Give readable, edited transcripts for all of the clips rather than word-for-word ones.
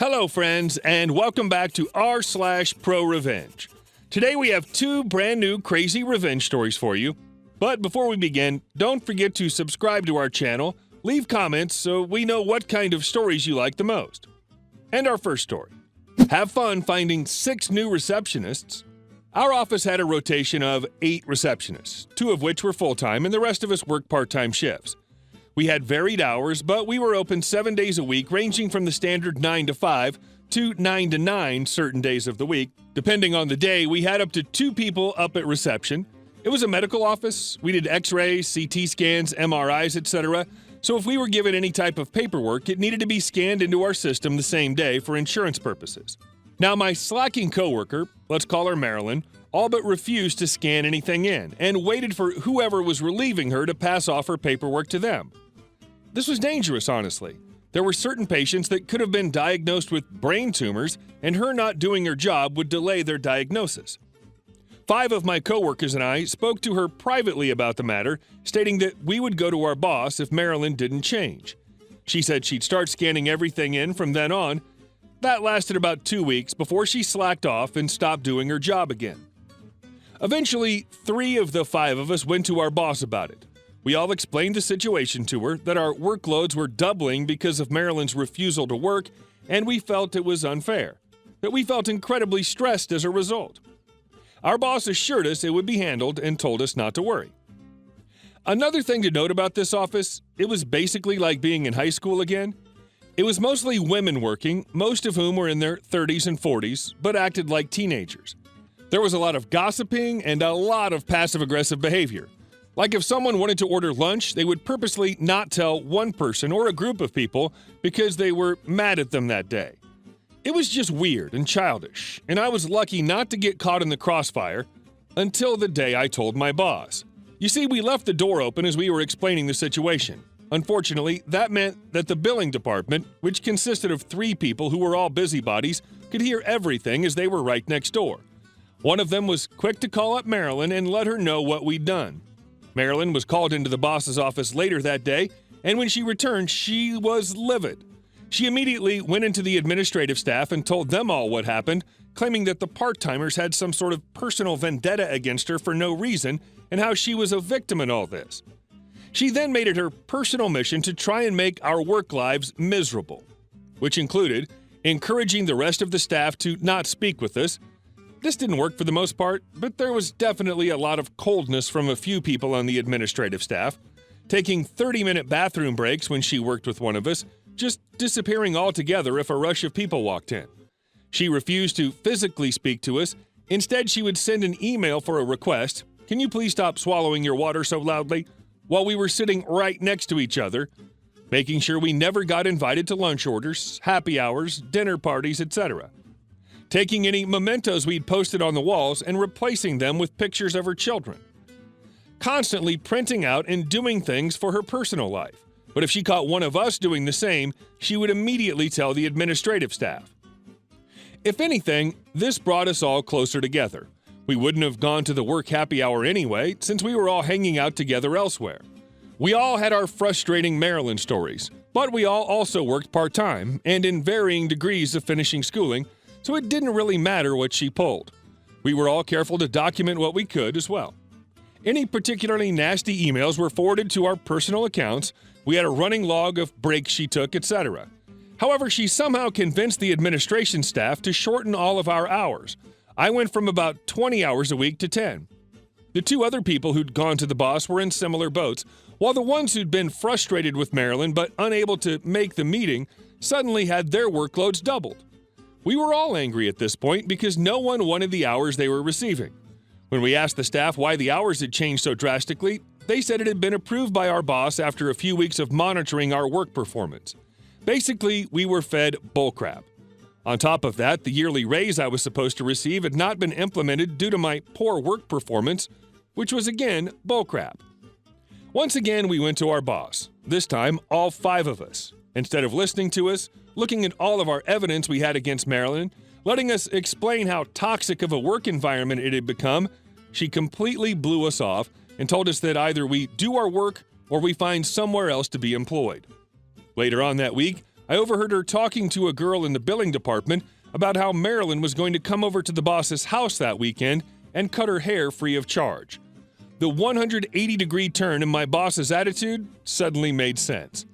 Hello, friends, and welcome back to r/ProRevenge. Today we have two brand new crazy revenge stories for you. But before we begin, don't forget to subscribe to our channel, leave comments so we know what kind of stories you like the most. And our first story. Have fun finding 6 new receptionists. Our office had a rotation of 8 receptionists, 2 of which were full-time and the rest of us worked part-time shifts. We had varied hours, but we were open 7 days a week, ranging from the standard 9 to 5 to 9 to 9 certain days of the week. Depending on the day, we had up to 2 people up at reception. It was a medical office. We did x-rays, CT scans, MRIs, etc. So if we were given any type of paperwork, it needed to be scanned into our system the same day for insurance purposes. Now, my slacking coworker, let's call her Marilyn, all but refused to scan anything in and waited for whoever was relieving her to pass off her paperwork to them. This was dangerous, honestly. There were certain patients that could have been diagnosed with brain tumors, and her not doing her job would delay their diagnosis. 5 of my coworkers and I spoke to her privately about the matter, stating that we would go to our boss if Marilyn didn't change. She said she'd start scanning everything in from then on. That lasted about 2 weeks before she slacked off and stopped doing her job again. Eventually, 3 of the 5 of us went to our boss about it. We all explained the situation to her, that our workloads were doubling because of Marilyn's refusal to work, and we felt it was unfair. That we felt incredibly stressed as a result. Our boss assured us it would be handled and told us not to worry. Another thing to note about this office, it was basically like being in high school again. It was mostly women working, most of whom were in their 30s and 40s, but acted like teenagers. There was a lot of gossiping and a lot of passive-aggressive behavior. Like if someone wanted to order lunch, they would purposely not tell one person or a group of people because they were mad at them that day. It was just weird and childish, and I was lucky not to get caught in the crossfire until the day I told my boss. You see, we left the door open as we were explaining the situation. Unfortunately, that meant that the billing department, which consisted of 3 people who were all busybodies, could hear everything as they were right next door. One of them was quick to call up Marilyn and let her know what we'd done. Marilyn was called into the boss's office later that day, and when she returned, she was livid. She immediately went into the administrative staff and told them all what happened, claiming that the part-timers had some sort of personal vendetta against her for no reason and how she was a victim in all this. She then made it her personal mission to try and make our work lives miserable, which included encouraging the rest of the staff to not speak with us. This didn't work for the most part, but there was definitely a lot of coldness from a few people on the administrative staff, taking 30-minute bathroom breaks when she worked with one of us, just disappearing altogether if a rush of people walked in. She refused to physically speak to us. Instead, she would send an email for a request. "Can you please stop swallowing your water so loudly?" while we were sitting right next to each other, making sure we never got invited to lunch orders, happy hours, dinner parties, etc. Taking any mementos we'd posted on the walls and replacing them with pictures of her children. Constantly printing out and doing things for her personal life. But if she caught one of us doing the same, she would immediately tell the administrative staff. If anything, this brought us all closer together. We wouldn't have gone to the work happy hour anyway, since we were all hanging out together elsewhere. We all had our frustrating Maryland stories, but we all also worked part-time and in varying degrees of finishing schooling, so it didn't really matter what she pulled. We were all careful to document what we could as well. Any particularly nasty emails were forwarded to our personal accounts. We had a running log of breaks she took, etc. However, she somehow convinced the administration staff to shorten all of our hours. I went from about 20 hours a week to 10. The 2 other people who'd gone to the boss were in similar boats, while the ones who'd been frustrated with Marilyn but unable to make the meeting suddenly had their workloads doubled. We were all angry at this point because no one wanted the hours they were receiving. When we asked the staff why the hours had changed so drastically, they said it had been approved by our boss after a few weeks of monitoring our work performance. Basically, we were fed bullcrap. On top of that, the yearly raise I was supposed to receive had not been implemented due to my poor work performance, which was again bullcrap. Once again, we went to our boss, this time all 5 of us. Instead of listening to us, looking at all of our evidence we had against Marilyn, letting us explain how toxic of a work environment it had become, she completely blew us off and told us that either we do our work or we find somewhere else to be employed. Later on that week, I overheard her talking to a girl in the billing department about how Marilyn was going to come over to the boss's house that weekend and cut her hair free of charge. The 180-degree turn in my boss's attitude suddenly made sense.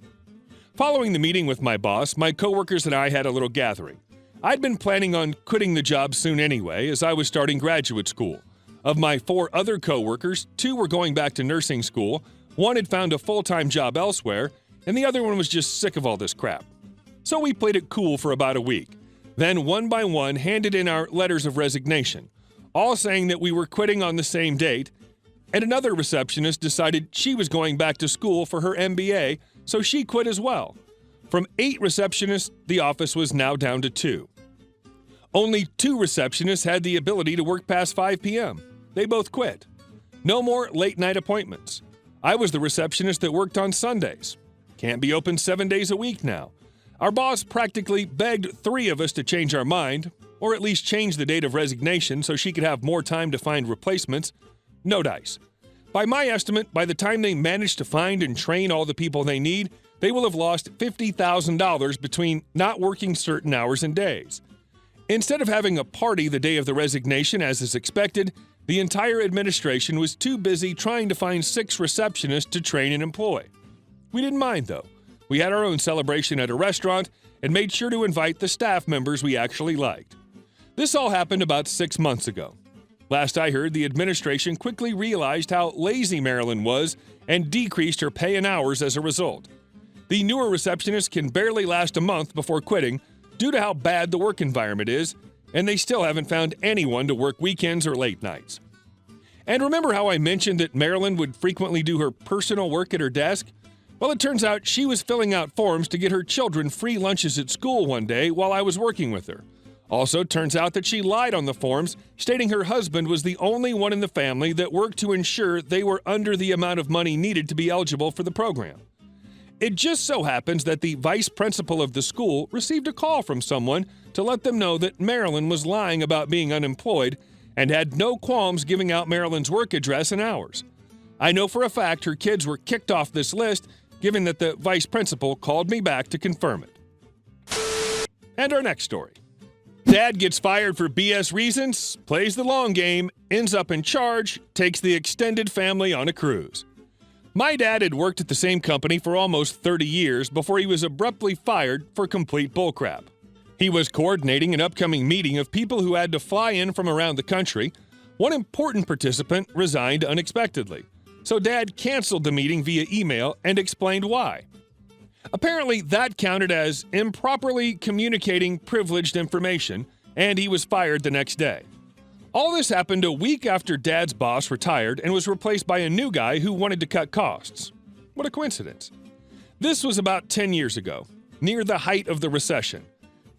Following the meeting with my boss, my coworkers and I had a little gathering. I'd been planning on quitting the job soon anyway, as I was starting graduate school. Of my 4 other coworkers, 2 were going back to nursing school, 1 had found a full-time job elsewhere, and the other one was just sick of all this crap. So we played it cool for about a week. Then, one by one, handed in our letters of resignation, all saying that we were quitting on the same date, and another receptionist decided she was going back to school for her MBA, so she quit as well. From 8 receptionists, the office was now down to 2. Only 2 receptionists had the ability to work past 5 p.m. They both quit. No more late-night appointments. I was the receptionist that worked on Sundays. Can't be open 7 days a week now. Our boss practically begged 3 of us to change our mind, or at least change the date of resignation so she could have more time to find replacements. No dice. By my estimate, by the time they manage to find and train all the people they need, they will have lost $50,000 between not working certain hours and days. Instead of having a party the day of the resignation as is expected, the entire administration was too busy trying to find 6 receptionists to train and employ. We didn't mind, though. We had our own celebration at a restaurant and made sure to invite the staff members we actually liked. This all happened about 6 months ago. Last I heard, the administration quickly realized how lazy Marilyn was and decreased her pay and hours as a result. The newer receptionist can barely last a month before quitting due to how bad the work environment is, and they still haven't found anyone to work weekends or late nights. And remember how I mentioned that Marilyn would frequently do her personal work at her desk? Well, it turns out she was filling out forms to get her children free lunches at school one day while I was working with her. Also, turns out that she lied on the forms, stating her husband was the only one in the family that worked to ensure they were under the amount of money needed to be eligible for the program. It just so happens that the vice principal of the school received a call from someone to let them know that Marilyn was lying about being unemployed and had no qualms giving out Marilyn's work address and hours. I know for a fact her kids were kicked off this list, given that the vice principal called me back to confirm it. And our next story. Dad gets fired for BS reasons, plays the long game, ends up in charge, takes the extended family on a cruise. My dad had worked at the same company for almost 30 years before he was abruptly fired for complete bullcrap. He was coordinating an upcoming meeting of people who had to fly in from around the country. One important participant resigned unexpectedly, so Dad canceled the meeting via email and explained why. Apparently, that counted as improperly communicating privileged information, and he was fired the next day. All this happened a week after Dad's boss retired and was replaced by a new guy who wanted to cut costs. What a coincidence. This was about 10 years ago, near the height of the recession.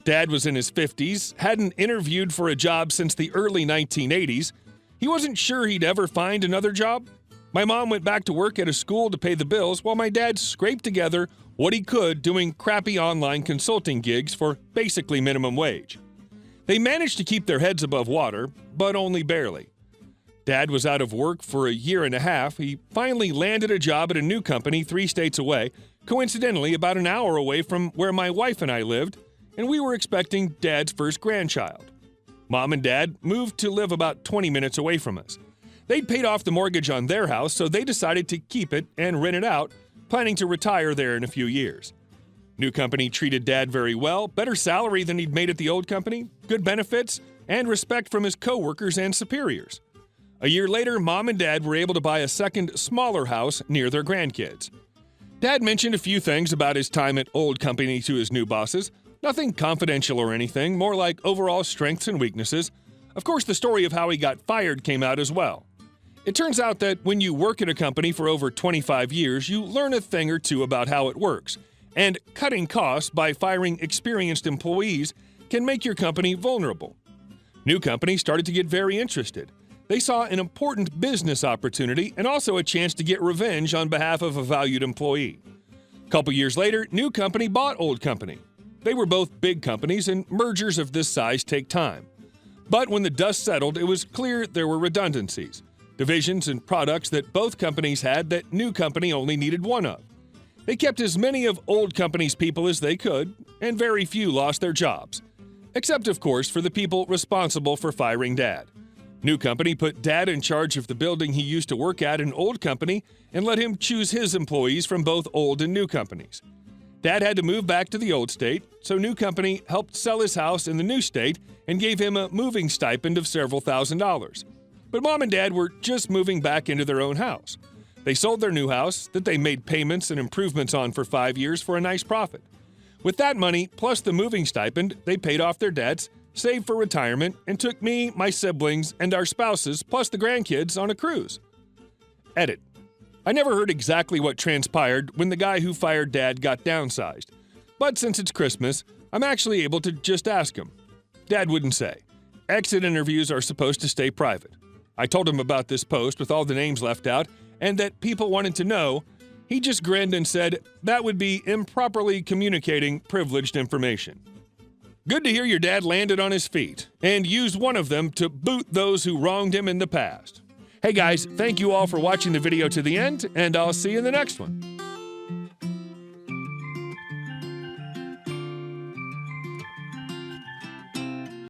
Dad was in his 50s, hadn't interviewed for a job since the early 1980s. He wasn't sure he'd ever find another job. My mom went back to work at a school to pay the bills while my dad scraped together what he could doing crappy online consulting gigs for basically minimum wage. They managed to keep their heads above water, but only barely. Dad was out of work for a year and a half. He finally landed a job at a new company 3 states away, coincidentally about an hour away from where my wife and I lived, and we were expecting Dad's first grandchild. Mom and Dad moved to live about 20 minutes away from us. They'd paid off the mortgage on their house, so they decided to keep it and rent it out, planning to retire there in a few years. New company treated Dad very well, better salary than he'd made at the old company, good benefits, and respect from his coworkers and superiors. A year later, Mom and Dad were able to buy a second, smaller house near their grandkids. Dad mentioned a few things about his time at old company to his new bosses. Nothing confidential or anything, more like overall strengths and weaknesses. Of course, the story of how he got fired came out as well. It turns out that when you work at a company for over 25 years, you learn a thing or two about how it works. And cutting costs by firing experienced employees can make your company vulnerable. New companies started to get very interested. They saw an important business opportunity and also a chance to get revenge on behalf of a valued employee. A couple years later, new company bought old company. They were both big companies, and mergers of this size take time. But when the dust settled, it was clear there were redundancies, divisions and products that both companies had that new company only needed one of. They kept as many of old company's people as they could, and very few lost their jobs. Except, of course, for the people responsible for firing Dad. New company put Dad in charge of the building he used to work at in old company and let him choose his employees from both old and new companies. Dad had to move back to the old state, so new company helped sell his house in the new state and gave him a moving stipend of several $1,000s. But Mom and Dad were just moving back into their own house. They sold their new house that they made payments and improvements on for 5 years for a nice profit. With that money, plus the moving stipend, they paid off their debts, saved for retirement, and took me, my siblings, and our spouses, plus the grandkids, on a cruise. Edit. I never heard exactly what transpired when the guy who fired Dad got downsized. But since it's Christmas, I'm actually able to just ask him. Dad wouldn't say. Exit interviews are supposed to stay private. I told him about this post with all the names left out and that people wanted to know. He just grinned and said that would be improperly communicating privileged information. Good to hear your dad landed on his feet and used one of them to boot those who wronged him in the past. Hey guys, thank you all for watching the video to the end, and I'll see you in the next one.